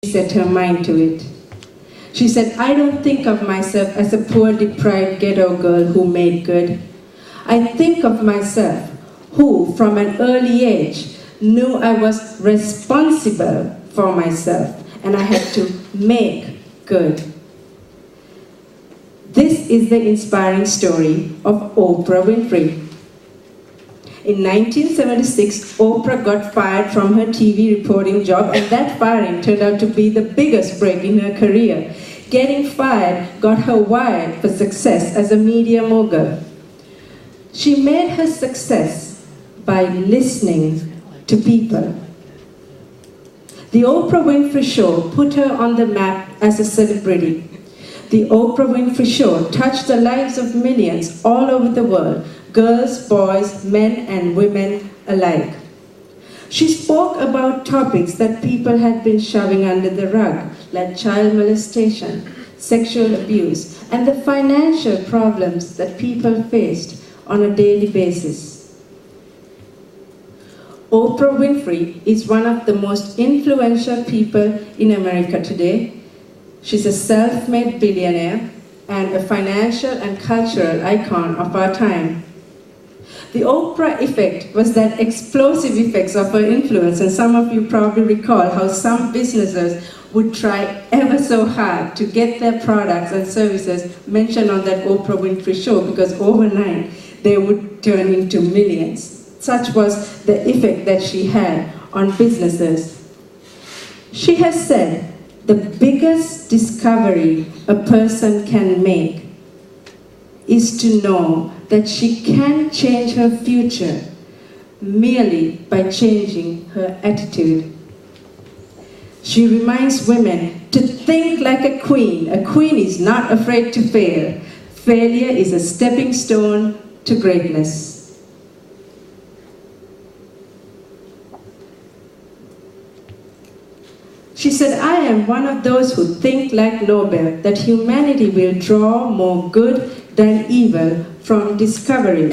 She set her mind to it. She said, "I don't think of myself as a poor, deprived ghetto girl who made good. I think of myself who, from an early age, knew I was responsible for myself and I had to make good." This is the inspiring story of Oprah Winfrey. In 1976, Oprah got fired from her TV reporting job, and that firing turned out to be the biggest break in her career. Getting fired got her wired for success as a media mogul. She made her success by listening to people. The Oprah Winfrey Show put her on the map as a celebrity. The Oprah Winfrey Show touched the lives of millions all over the world, girls, boys, men, and women alike. She spoke about topics that people had been shoving under the rug, like child molestation, sexual abuse, and the financial problems that people faced on a daily basis. Oprah Winfrey is one of the most influential people in America today. She's a self-made billionaire and a financial and cultural icon of our time. The Oprah effect was that explosive effects of her influence, and some of you probably recall how some businesses would try ever so hard to get their products and services mentioned on that Oprah Winfrey Show, because overnight they would turn into millions. Such was the effect that she had on businesses. She has said, "The biggest discovery a person can make is to know that she can change her future merely by changing her attitude." She reminds women to think like a queen. A queen is not afraid to fail. Failure is a stepping stone to greatness. She said, "I am one of those who think like Nobel, that humanity will draw more good than evil from discovery."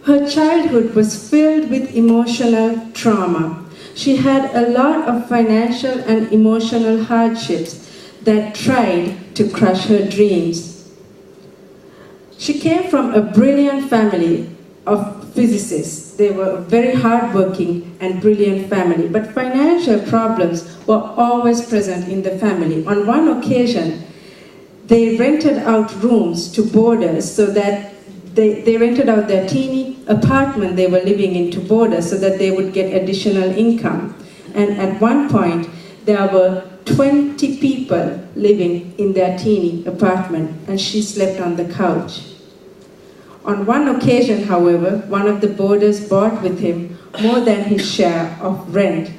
Her childhood was filled with emotional trauma. She had a lot of financial and emotional hardships that tried to crush her dreams. She came from a brilliant family of physicists. They were a very hardworking and brilliant family, but financial problems were always present in the family. On one occasion, they rented out rooms to boarders so that they rented out their teeny apartment they were living in to boarders so that they would get additional income. And at one point, there were 20 people living in their teeny apartment, and she slept on the couch. On one occasion, however, one of the boarders brought with him more than his share of rent.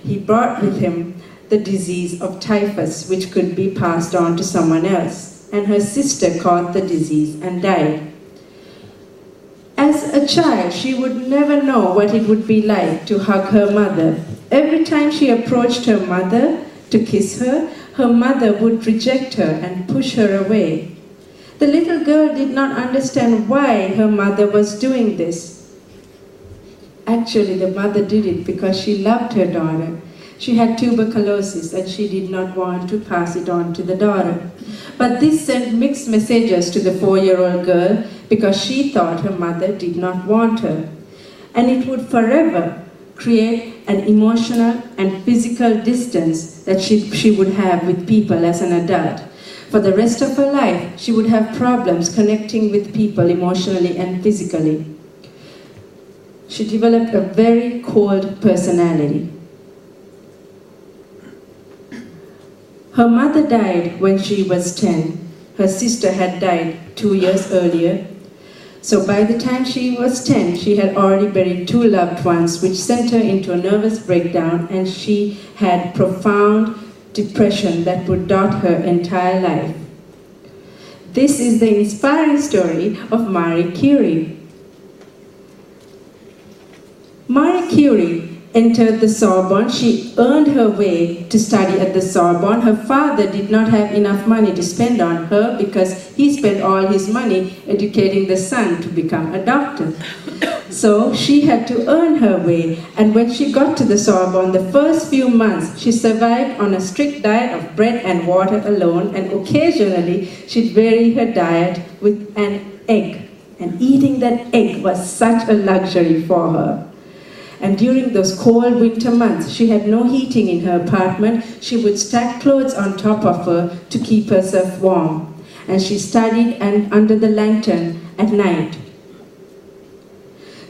He brought with him the disease of typhus, which could be passed on to someone else, and her sister caught the disease and died. As a child, she would never know what it would be like to hug her mother. Every time she approached her mother to kiss her, her mother would reject her and push her away. The little girl did not understand why her mother was doing this. Actually, the mother did it because she loved her daughter. She had tuberculosis and she did not want to pass it on to the daughter. But this sent mixed messages to the 4-year-old girl because she thought her mother did not want her. And it would forever create an emotional and physical distance that she would have with people as an adult. For the rest of her life, she would have problems connecting with people emotionally and physically. She developed a very cold personality. Her mother died when she was 10. Her sister had died 2 years earlier. So by the time she was 10, she had already buried 2 loved ones, which sent her into a nervous breakdown, and she had profound depression that would dot her entire life. This is the inspiring story of Marie Curie. Marie Curie entered the Sorbonne. She earned her way to study at the Sorbonne. Her father did not have enough money to spend on her because he spent all his money educating the son to become a doctor. So she had to earn her way, and when she got to the Sorbonne, the first few months, she survived on a strict diet of bread and water alone, and occasionally she'd vary her diet with an egg. And eating that egg was such a luxury for her. And during those cold winter months, she had no heating in her apartment. She would stack clothes on top of her to keep herself warm. And she studied under the lantern at night.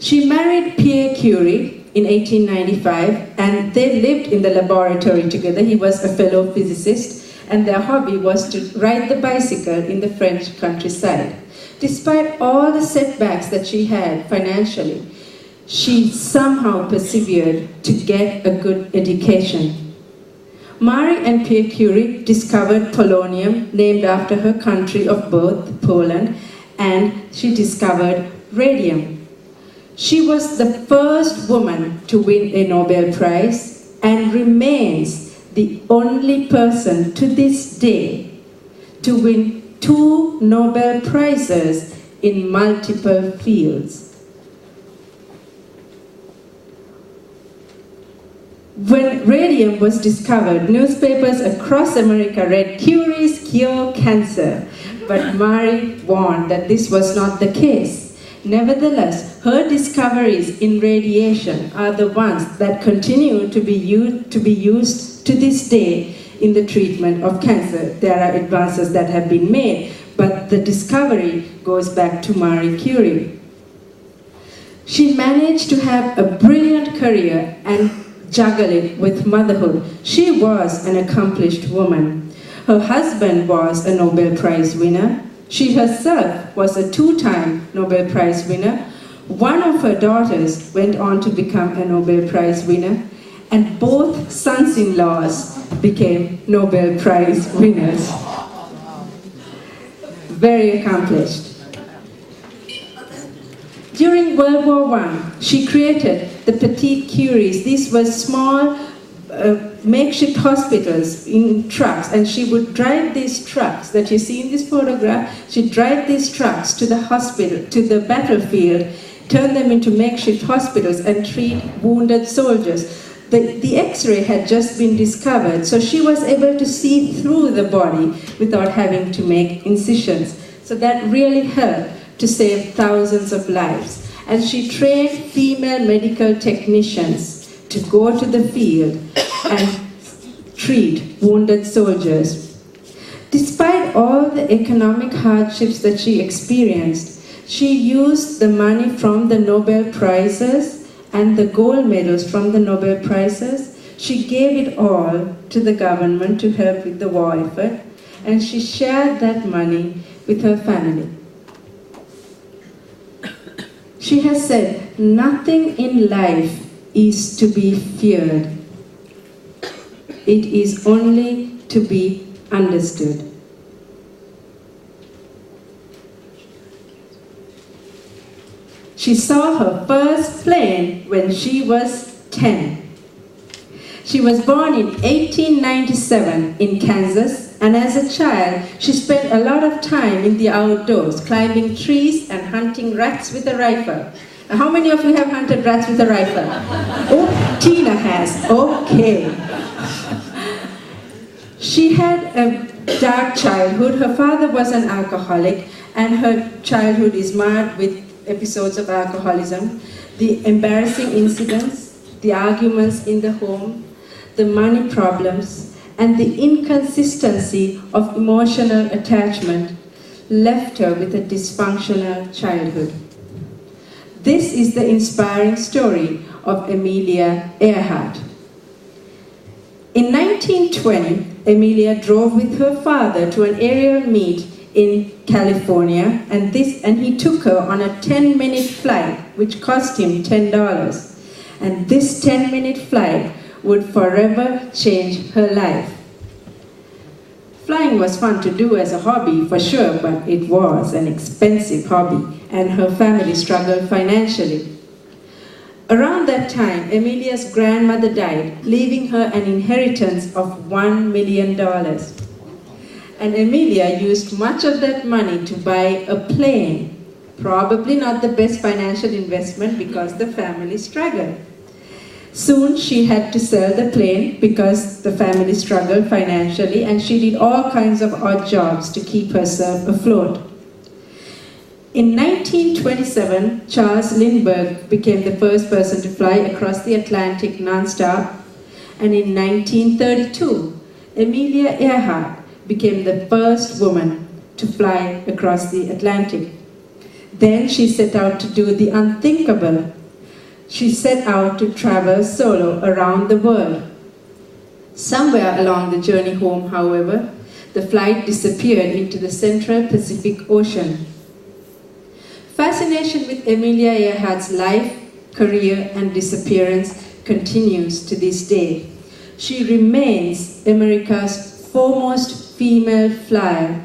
She married Pierre Curie in 1895, and they lived in the laboratory together. He was a fellow physicist, and their hobby was to ride the bicycle in the French countryside. Despite all the setbacks that she had financially, she somehow persevered to get a good education. Marie and Pierre Curie discovered polonium, named after her country of birth, Poland, and she discovered radium. She was the first woman to win a Nobel Prize and remains the only person to this day to win 2 Nobel Prizes in multiple fields. When radium was discovered, newspapers across America read, "Curie's cure cancer," but Marie warned that this was not the case. Nevertheless, her discoveries in radiation are the ones that continue to be used to this day in the treatment of cancer. There are advances that have been made, but the discovery goes back to Marie Curie. She managed to have a brilliant career and juggle it with motherhood. She was an accomplished woman. Her husband was a Nobel Prize winner. She herself was a 2-time Nobel Prize winner. One of her daughters went on to become a Nobel Prize winner, and both sons-in-laws became Nobel Prize winners. Very accomplished. During World War I, she created the Petite Curies. These were small makeshift hospitals in trucks, and she would drive these trucks that you see in this photograph. She'd drive these trucks to the hospital, to the battlefield, turn them into makeshift hospitals and treat wounded soldiers. The X-ray had just been discovered, so she was able to see through the body without having to make incisions. So that really helped to save thousands of lives. And she trained female medical technicians to go to the field and treat wounded soldiers. Despite all the economic hardships that she experienced, she used the money from the Nobel Prizes and the gold medals from the Nobel Prizes. She gave it all to the government to help with the war effort, and she shared that money with her family. She has said, "Nothing in life is to be feared. It is only to be understood." She saw her first plane when she was 10. She was born in 1897 in Kansas, and as a child, she spent a lot of time in the outdoors, climbing trees and hunting rats with a rifle. Now, how many of you have hunted rats with a rifle? Oh, Tina has. Okay. She had a dark childhood. Her father was an alcoholic, and her childhood is marred with episodes of alcoholism, the embarrassing incidents, the arguments in the home, the money problems, and the inconsistency of emotional attachment left her with a dysfunctional childhood. This is the inspiring story of Amelia Earhart. In 1920, Amelia drove with her father to an aerial meet in California, and he took her on a 10-minute flight, which cost him $10. And this 10-minute flight would forever change her life. Flying was fun to do as a hobby, for sure, but it was an expensive hobby, and her family struggled financially. Around that time, Amelia's grandmother died, leaving her an inheritance of $1 million. And Amelia used much of that money to buy a plane, Probably not the best financial investment because the family struggled. Soon she had to sell the plane because the family struggled financially, and she did all kinds of odd jobs to keep herself afloat. In 1927, Charles Lindbergh became the first person to fly across the Atlantic non-stop, and in 1932, Amelia Earhart became the first woman to fly across the Atlantic. Then she set out to do the unthinkable. She set out to travel solo around the world. Somewhere along the journey home, however, the flight disappeared into the Central Pacific Ocean. Fascination with Amelia Earhart's life, career, and disappearance continues to this day. She remains America's foremost female flyer,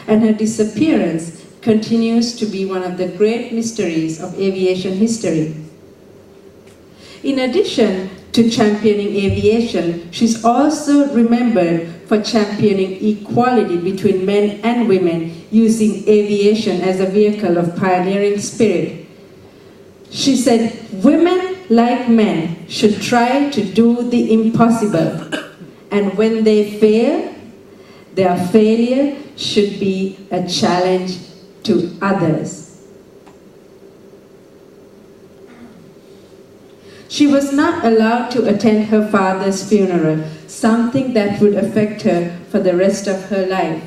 and her disappearance continues to be one of the great mysteries of aviation history. In addition to championing aviation, she's also remembered for championing equality between men and women, using aviation as a vehicle of pioneering spirit. She said, "Women, like men, should try to do the impossible, and when they fail, their failure should be a challenge to others." She was not allowed to attend her father's funeral, something that would affect her for the rest of her life.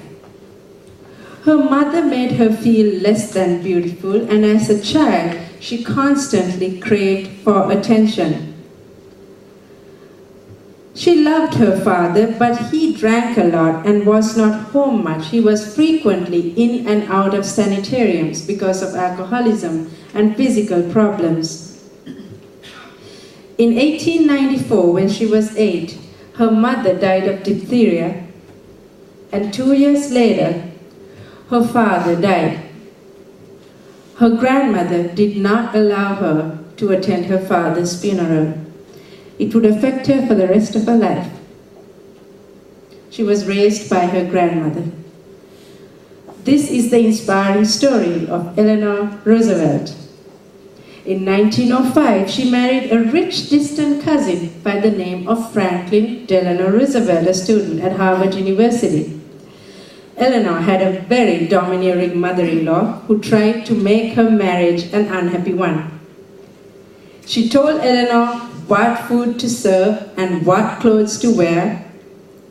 Her mother made her feel less than beautiful, and as a child, she constantly craved for attention. She loved her father, but he drank a lot and was not home much. He was frequently in and out of sanitariums because of alcoholism and physical problems. In 1894, when she was 8, her mother died of diphtheria, and 2 years later, her father died. Her grandmother did not allow her to attend her father's funeral. It would affect her for the rest of her life. She was raised by her grandmother. This is the inspiring story of Eleanor Roosevelt. In 1905, she married a rich distant cousin by the name of Franklin Delano Roosevelt, a student at Harvard University. Eleanor had a very domineering mother-in-law who tried to make her marriage an unhappy one. She told Eleanor what food to serve and what clothes to wear,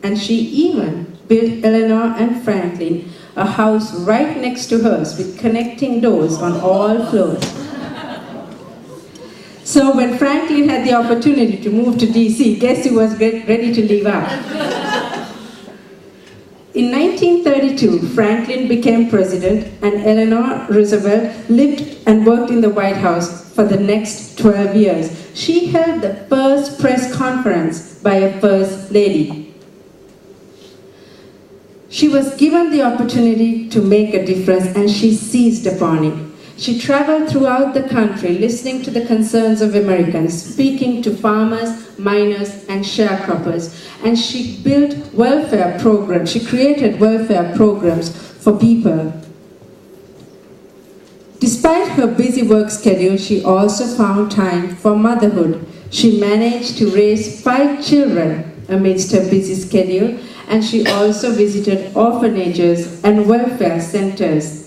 and she even built Eleanor and Franklin a house right next to hers with connecting doors on all floors. So when Franklin had the opportunity to move to DC, guess who was ready to leave out? In 1932, Franklin became president, and Eleanor Roosevelt lived and worked in the White House for the next 12 years. She held the first press conference by a first lady. She was given the opportunity to make a difference, and she seized upon it. She traveled throughout the country, listening to the concerns of Americans, speaking to farmers, miners, and sharecroppers, and she built welfare programs. She created welfare programs for people. Despite her busy work schedule, she also found time for motherhood. She managed to raise 5 children amidst her busy schedule, and she also visited orphanages and welfare centers.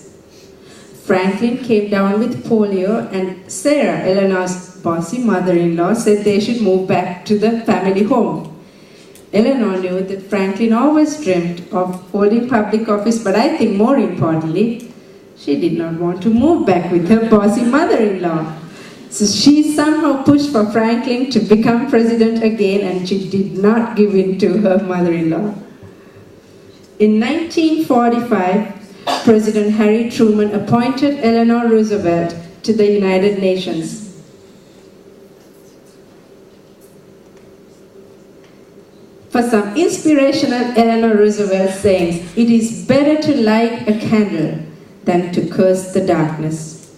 Franklin came down with polio, and Sarah, Eleanor's bossy mother-in-law, said they should move back to the family home. Eleanor knew that Franklin always dreamt of holding public office, but I think more importantly, she did not want to move back with her bossy mother-in-law. So she somehow pushed for Franklin to become president again, and she did not give in to her mother-in-law. In 1945, President Harry Truman appointed Eleanor Roosevelt to the United Nations. For some inspirational Eleanor Roosevelt sayings, it is better to light a candle than to curse the darkness.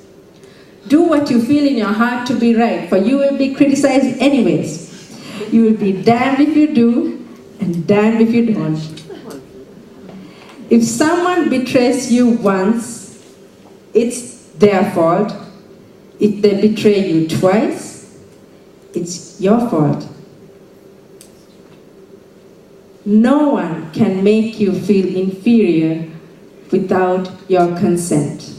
Do what you feel in your heart to be right, for you will be criticized anyways. You will be damned if you do, and damned if you don't. If someone betrays you once, it's their fault. If they betray you twice, it's your fault. No one can make you feel inferior without your consent.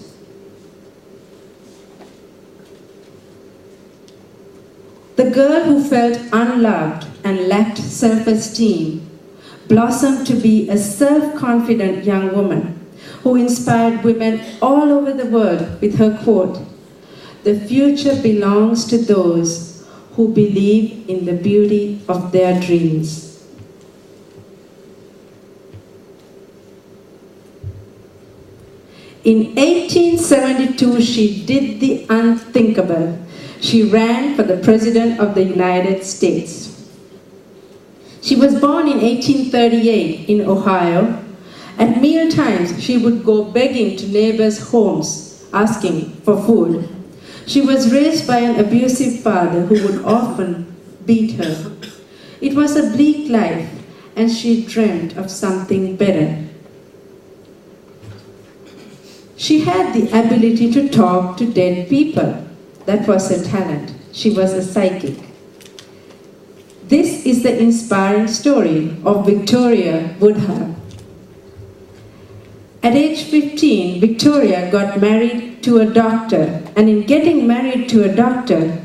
The girl who felt unloved and lacked self-esteem blossomed to be a self-confident young woman who inspired women all over the world with her quote, "The future belongs to those who believe in the beauty of their dreams." In 1872, she did the unthinkable. She ran for the President of the United States. She was born in 1838 in Ohio. At meal times, she would go begging to neighbors' homes, asking for food. She was raised by an abusive father who would often beat her. It was a bleak life, and she dreamt of something better. She had the ability to talk to dead people. That was her talent. She was a psychic. This is the inspiring story of Victoria Woodhull. At age 15, Victoria got married to a doctor, and in getting married to a doctor,